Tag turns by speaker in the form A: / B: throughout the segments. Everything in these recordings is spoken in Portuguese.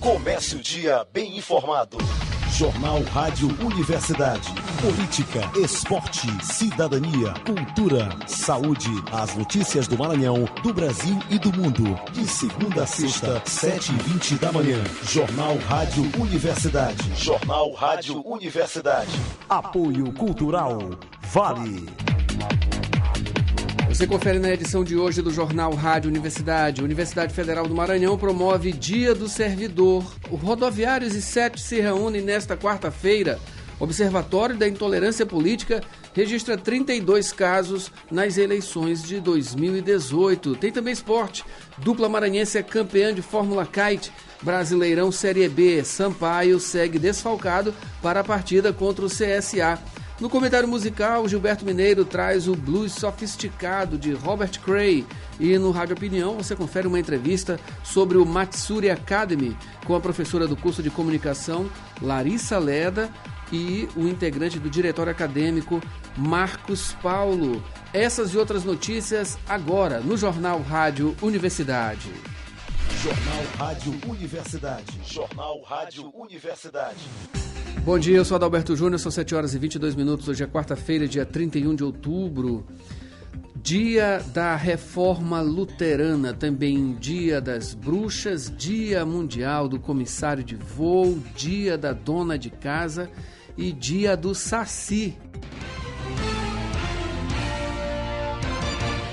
A: Comece o dia bem informado. Jornal Rádio Universidade. Política, esporte, cidadania, cultura, saúde. As notícias do Maranhão, do Brasil e do mundo. De segunda a sexta, 7h20 da manhã. Jornal Rádio Universidade. Jornal Rádio Universidade. Apoio Cultural Vale.
B: Você confere na edição de hoje do Jornal Rádio Universidade. Universidade Federal do Maranhão promove Dia do Servidor. Os rodoviários e CET se reúnem nesta quarta-feira. Observatório da Intolerância Política registra 32 casos nas eleições de 2018. Tem também esporte. Dupla maranhense é campeã de Fórmula Kite. Brasileirão Série B. Sampaio segue desfalcado para a partida contra o CSA. No comentário musical, Gilberto Mineiro traz o blues sofisticado de Robert Cray. E no Rádio Opinião você confere uma entrevista sobre o Matsuri Academy com a professora do curso de comunicação, Larissa Leda, e o integrante do diretório acadêmico, Marcos Paulo. Essas e outras notícias agora no Jornal Rádio Universidade.
A: Jornal Rádio Universidade. Jornal Rádio Universidade.
B: Bom dia, eu sou Adalberto Júnior, são 7h22. Hoje é quarta-feira, dia 31 de outubro, dia da Reforma Luterana, também dia das bruxas, dia mundial do comissário de voo, dia da dona de casa e dia do Saci.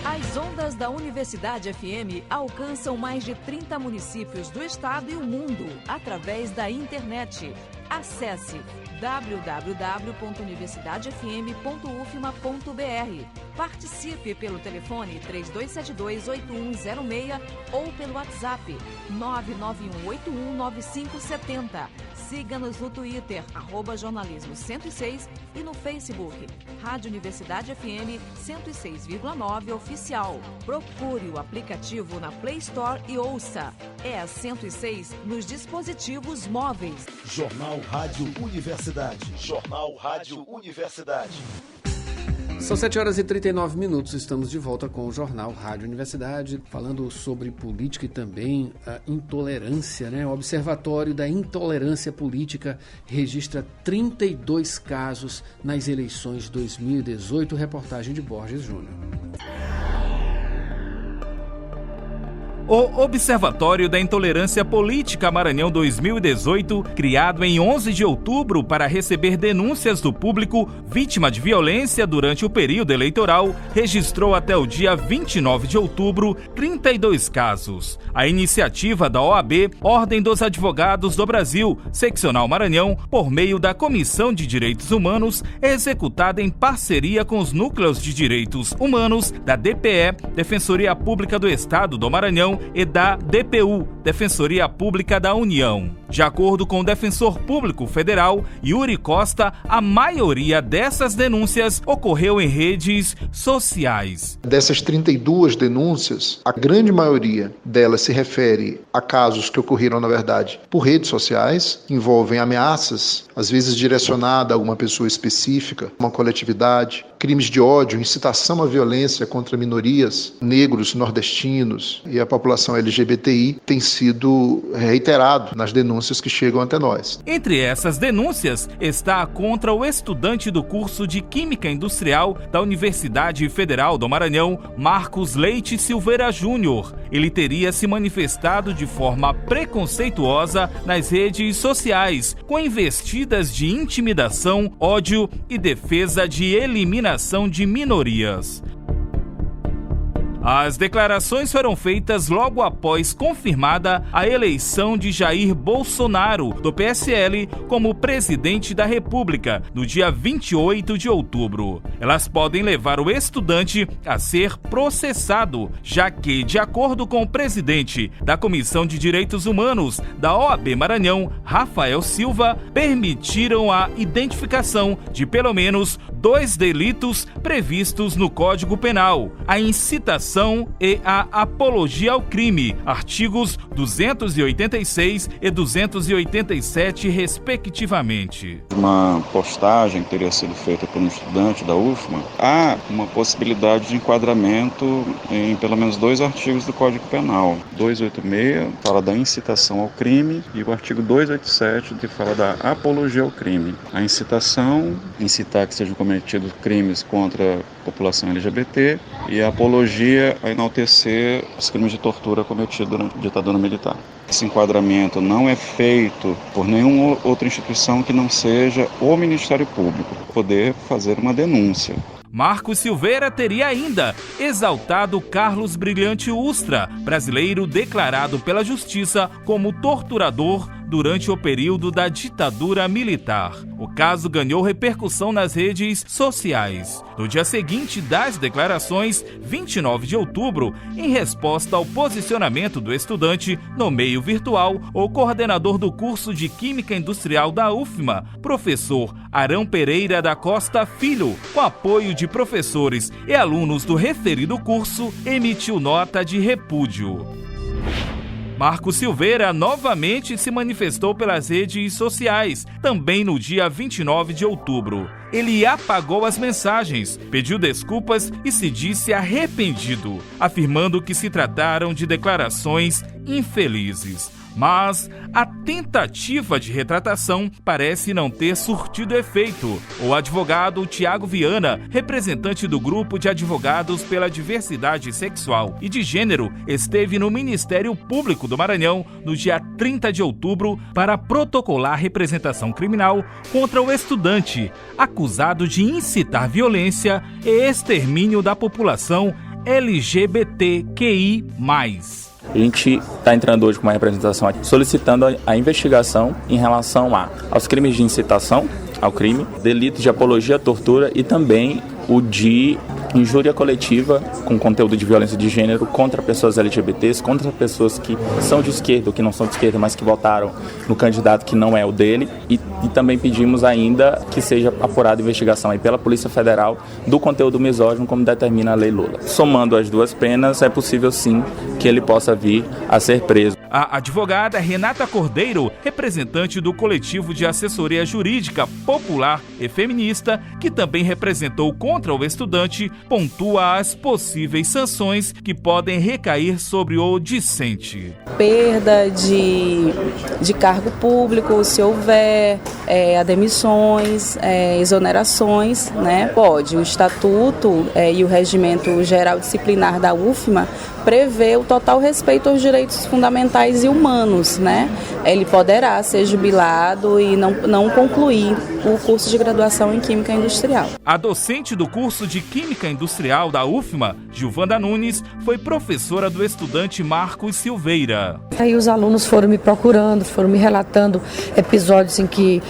C: As ondas da Universidade FM alcançam mais de 30 municípios do estado e o mundo através da internet. Acesse www.universidadefm.ufma.br. Participe pelo telefone 3272-8106 ou pelo WhatsApp 991819570. Siga-nos no Twitter, @jornalismo106 e no Facebook, Rádio Universidade FM 106,9 Oficial. Procure o aplicativo na Play Store e ouça. É a 106 nos dispositivos móveis.
A: Jornal Rádio Universidade. Jornal Rádio Universidade.
B: São 7h39, estamos de volta com o Jornal Rádio Universidade, falando sobre política e também a intolerância, né? O Observatório da Intolerância Política registra 32 casos nas eleições de 2018, reportagem de Borges Júnior.
D: O Observatório da Intolerância Política Maranhão 2018, criado em 11 de outubro para receber denúncias do público vítima de violência durante o período eleitoral, registrou até o dia 29 de outubro 32 casos. A iniciativa da OAB, Ordem dos Advogados do Brasil, Seccional Maranhão, por meio da Comissão de Direitos Humanos, é executada em parceria com os Núcleos de Direitos Humanos da DPE, Defensoria Pública do Estado do Maranhão, e da DPU, Defensoria Pública da União. De acordo com o Defensor Público Federal, Yuri Costa, a maioria dessas denúncias ocorreu em redes sociais.
E: Dessas 32 denúncias, a grande maioria delas se refere a casos que ocorreram, na verdade, por redes sociais, envolvem ameaças, às vezes direcionadas a alguma pessoa específica, uma coletividade, crimes de ódio, incitação à violência contra minorias, negros, nordestinos e a população LGBTI tem sido reiterado nas denúncias que chegam até nós.
D: Entre essas denúncias está a contra o estudante do curso de Química Industrial da Universidade Federal do Maranhão, Marcos Leite Silveira Júnior. Ele teria se manifestado de forma preconceituosa nas redes sociais, com investidas de intimidação, ódio e defesa de eliminação de minorias. As declarações foram feitas logo após confirmada a eleição de Jair Bolsonaro, do PSL, como presidente da República, no dia 28 de outubro. Elas podem levar o estudante a ser processado, já que, de acordo com o presidente da Comissão de Direitos Humanos da OAB Maranhão, Rafael Silva, permitiram a identificação de pelo menos 2 delitos previstos no Código Penal: a incitação e a apologia ao crime, artigos 286 e 287, respectivamente.
F: Uma postagem que teria sido feita por um estudante da UFMA, há uma possibilidade de enquadramento em pelo menos 2 artigos do Código Penal. 286 fala da incitação ao crime e o artigo 287 que fala da apologia ao crime. A incitação, incitar que sejam cometidos crimes contra a população LGBT, e a apologia, a enaltecer os crimes de tortura cometidos durante a ditadura militar. Esse enquadramento não é feito por nenhuma outra instituição que não seja o Ministério Público poder fazer uma denúncia.
D: Marcos Silveira teria ainda exaltado Carlos Brilhante Ustra, brasileiro declarado pela Justiça como torturador durante o período da ditadura militar. O caso ganhou repercussão nas redes sociais. No dia seguinte das declarações, 29 de outubro, em resposta ao posicionamento do estudante no meio virtual, o coordenador do curso de Química Industrial da UFMA, professor Arão Pereira da Costa Filho, com apoio de professores e alunos do referido curso, emitiu nota de repúdio. Marcos Silveira novamente se manifestou pelas redes sociais, também no dia 29 de outubro. Ele apagou as mensagens, pediu desculpas e se disse arrependido, afirmando que se trataram de declarações infelizes. Mas a tentativa de retratação parece não ter surtido efeito. O advogado Tiago Viana, representante do Grupo de Advogados pela Diversidade Sexual e de Gênero, esteve no Ministério Público do Maranhão no dia 30 de outubro para protocolar representação criminal contra o estudante, acusado de incitar violência e extermínio da população LGBTQI+.
G: A gente está entrando hoje com uma representação aqui, solicitando a investigação em relação aos crimes de incitação ao crime, delitos de apologia à tortura e também o de injúria coletiva com conteúdo de violência de gênero contra pessoas LGBTs, contra pessoas que são de esquerda ou que não são de esquerda, mas que votaram no candidato que não é o dele. E também pedimos ainda que seja apurada a investigação aí pela Polícia Federal do conteúdo misógino, como determina a Lei Lula. Somando as 2 penas, é possível sim que ele possa vir a ser preso.
D: A advogada Renata Cordeiro, representante do coletivo de assessoria jurídica popular e feminista, que também representou contra o estudante, pontua as possíveis sanções que podem recair sobre o discente.
H: Perda de cargo público, se houver demissões, exonerações, né? Pode. O Estatuto e o Regimento Geral Disciplinar da UFMA prevê o total respeito aos direitos fundamentais e humanos, né? Ele poderá ser jubilado e não concluir o curso de graduação em Química Industrial.
D: A docente do curso de Química Industrial da UFMA, Gilvanda Nunes, foi professora do estudante Marcos Silveira.
I: Aí os alunos foram me procurando, foram me relatando episódios em que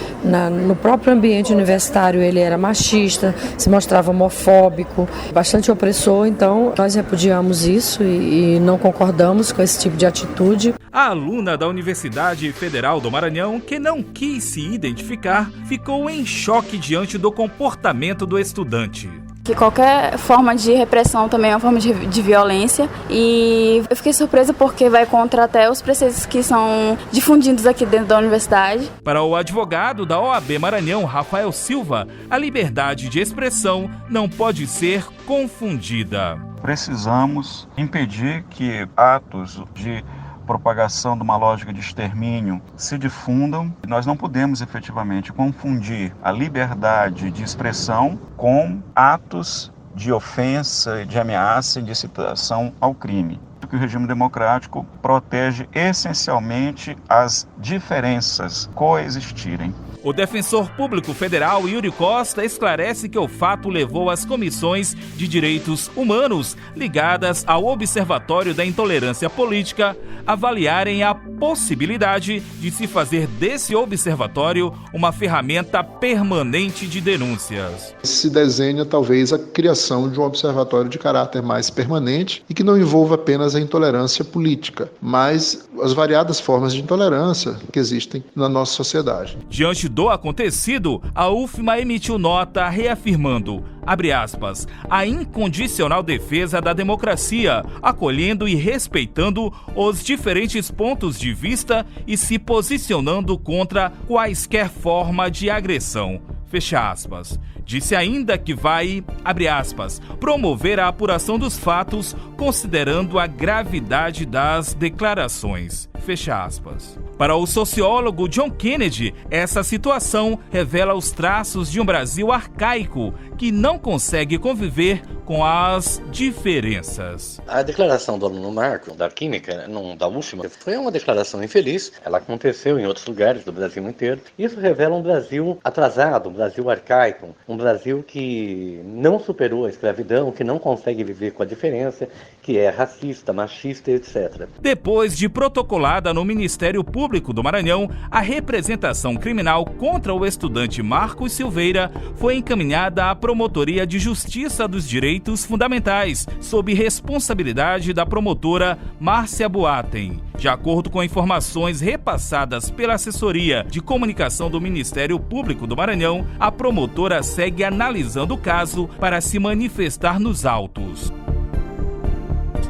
I: no próprio ambiente universitário ele era machista, se mostrava homofóbico, bastante opressor. Então nós repudiamos isso e não concordamos com esse tipo de atitude.
D: A aluna da Universidade Federal do Maranhão, que não quis se identificar, ficou em choque diante do comportamento do estudante.
J: Que qualquer forma de repressão também é uma forma de violência, e eu fiquei surpresa porque vai contra até os preceitos que são difundidos aqui dentro da universidade.
D: Para o advogado da OAB Maranhão, Rafael Silva, a liberdade de expressão não pode ser confundida.
F: Precisamos impedir que atos de propagação de uma lógica de extermínio se difundam. Nós não podemos efetivamente confundir a liberdade de expressão com atos de ofensa, de ameaça e de incitação ao crime. Que o regime democrático protege essencialmente as diferenças coexistirem.
D: O defensor público federal Yuri Costa esclarece que o fato levou as comissões de direitos humanos ligadas ao Observatório da Intolerância Política a avaliarem a possibilidade de se fazer desse observatório uma ferramenta permanente de denúncias.
E: Se desenha talvez a criação de um observatório de caráter mais permanente e que não envolva apenas a intolerância política, mas as variadas formas de intolerância que existem na nossa sociedade.
D: Diante do acontecido, a UFMA emitiu nota reafirmando, abre aspas, a incondicional defesa da democracia, acolhendo e respeitando os diferentes pontos de vista e se posicionando contra quaisquer forma de agressão. Fecha aspas. Disse ainda que vai, abre aspas, promover a apuração dos fatos, considerando a gravidade das declarações. Fecha aspas. Para o sociólogo John Kennedy, essa situação revela os traços de um Brasil arcaico que não consegue conviver com as diferenças.
K: A declaração do aluno Marco, da Química, da UFMA, foi uma declaração infeliz. Ela aconteceu em outros lugares do Brasil inteiro. Isso revela um Brasil atrasado, um Brasil arcaico, um Brasil que não superou a escravidão, que não consegue viver com a diferença, que é racista, machista, etc.
D: Depois de protocolada no Ministério Público do Maranhão, a representação criminal contra o estudante Marcos Silveira foi encaminhada à Promotoria de Justiça dos Direitos Fundamentais, sob responsabilidade da promotora Márcia Boaten. De acordo com informações repassadas pela Assessoria de Comunicação do Ministério Público do Maranhão, a promotora segue analisando o caso para se manifestar nos autos.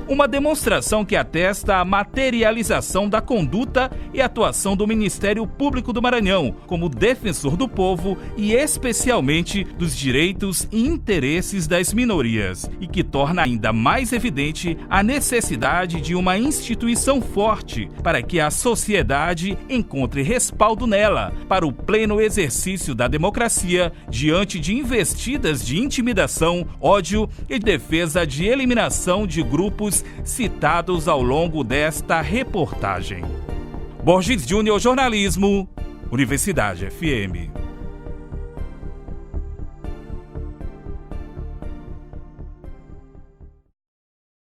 D: Uma demonstração que atesta a materialização da conduta e atuação do Ministério Público do Maranhão como defensor do povo e especialmente dos direitos e interesses das minorias, e que torna ainda mais evidente a necessidade de uma instituição forte para que a sociedade encontre respaldo nela para o pleno exercício da democracia diante de investidas de intimidação, ódio e defesa de eliminação de grupos citados ao longo desta reportagem. Borges Júnior, Jornalismo, Universidade FM.